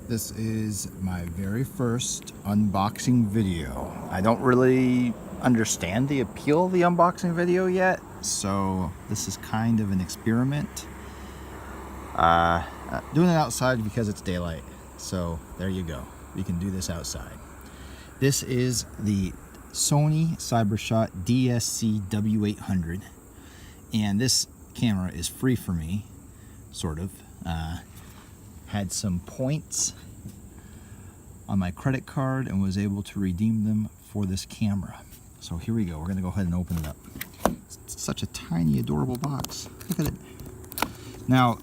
This is my very first unboxing video. I don't really understand the appeal of the unboxing video yet, so this is kind of an experiment. Doing it outside because it's daylight, so there you go. You can do this outside. This is the Sony Cyber-Shot DSC-W800, and this camera is free for me, sort of. Had some points on my credit card and was able to redeem them for this camera. So here we go. We're gonna go ahead and open it up. It's such a tiny, adorable box. Look at it. Now,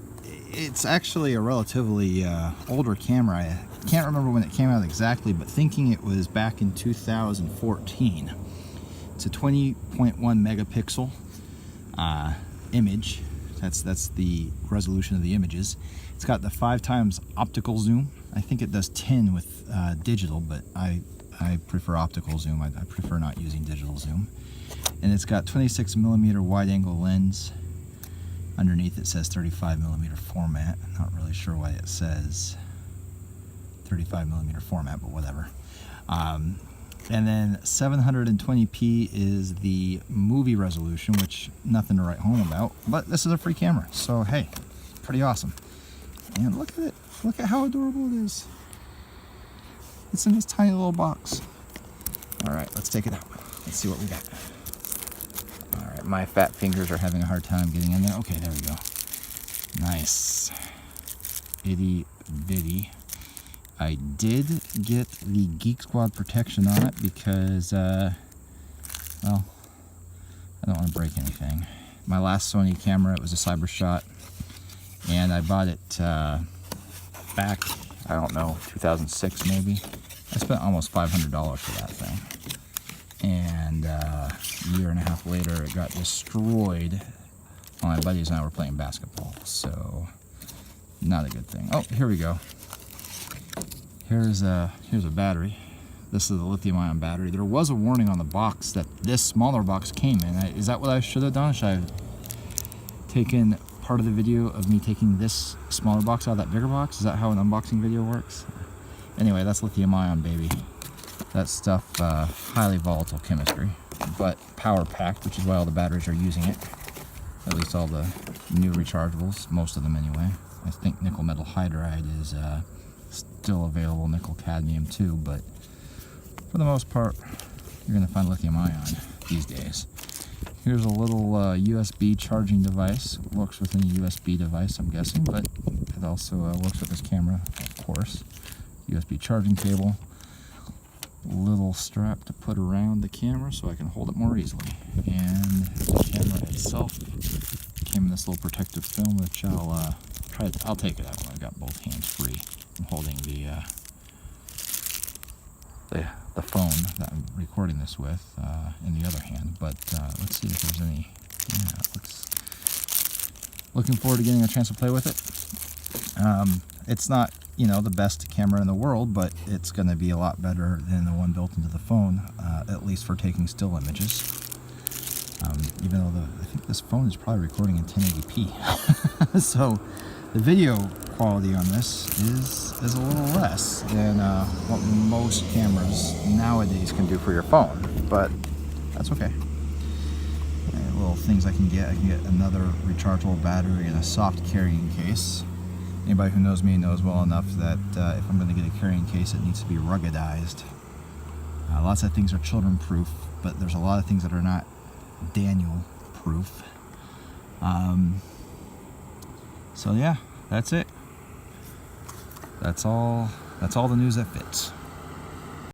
it's actually a relatively older camera. I can't remember when it came out exactly, but thinking it was back in 2014. It's a 20.1 megapixel image. That's the resolution of the images. It's got the 5x optical zoom. I think it does 10 with digital, but I prefer optical zoom. I prefer not using digital zoom. And it's got 26mm wide angle lens. Underneath it says 35mm format. I'm not really sure why it says 35mm format, but whatever. And then 720p is the movie resolution, which nothing to write home about, but this is a free camera, so hey, pretty awesome. And look at it. Look at how adorable it is. It's in this tiny little box. All right, let's take it out. Let's see what we got. All right, my fat fingers are having a hard time getting in there. Okay, there we go. Nice. Itty bitty. I did get the Geek Squad protection on it because, well, I don't want to break anything. My last Sony camera, it was a Cyber-Shot, and I bought it back, I don't know, 2006 maybe. I spent almost $500 for that thing. And a year and a half later, it got destroyed while my buddies and I were playing basketball, so not a good thing. Oh, here we go. Here's a battery. This is the lithium-ion battery. There was a warning on the box that this smaller box came in. Is that what I should have done? Should I have taken part of the video of me taking this smaller box out of that bigger box? Is that how an unboxing video works? Anyway, that's lithium-ion, baby. That stuff, highly volatile chemistry, but power-packed, which is why all the batteries are using it. At least all the new rechargeables, most of them anyway. I think nickel metal hydride is still available, nickel cadmium too, but for the most part you're going to find lithium ion these days. Here's a little USB charging device. It works with any USB device, I'm guessing, but it also works with this camera, of course. USB charging cable, little strap to put around the camera so I can hold it more easily, and the camera itself came in this little protective film, which I'll take it out when I've got both hands free. I'm holding the phone that I'm recording this with in the other hand, but let's see if there's any. Yeah, it looking forward to getting a chance to play with it. It's not, you know, the best camera in the world, but it's going to be a lot better than the one built into the phone, at least for taking still images. Even though I think this phone is probably recording in 1080p, so the video quality on this is a little less than what most cameras nowadays can do for your phone, but that's okay. And little things I can get another rechargeable battery and a soft carrying case. Anybody who knows me knows well enough that if I'm going to get a carrying case, it needs to be ruggedized. Lots of things are children proof, but there's a lot of things that are not Daniel proof. So yeah, that's it. That's all the news that fits.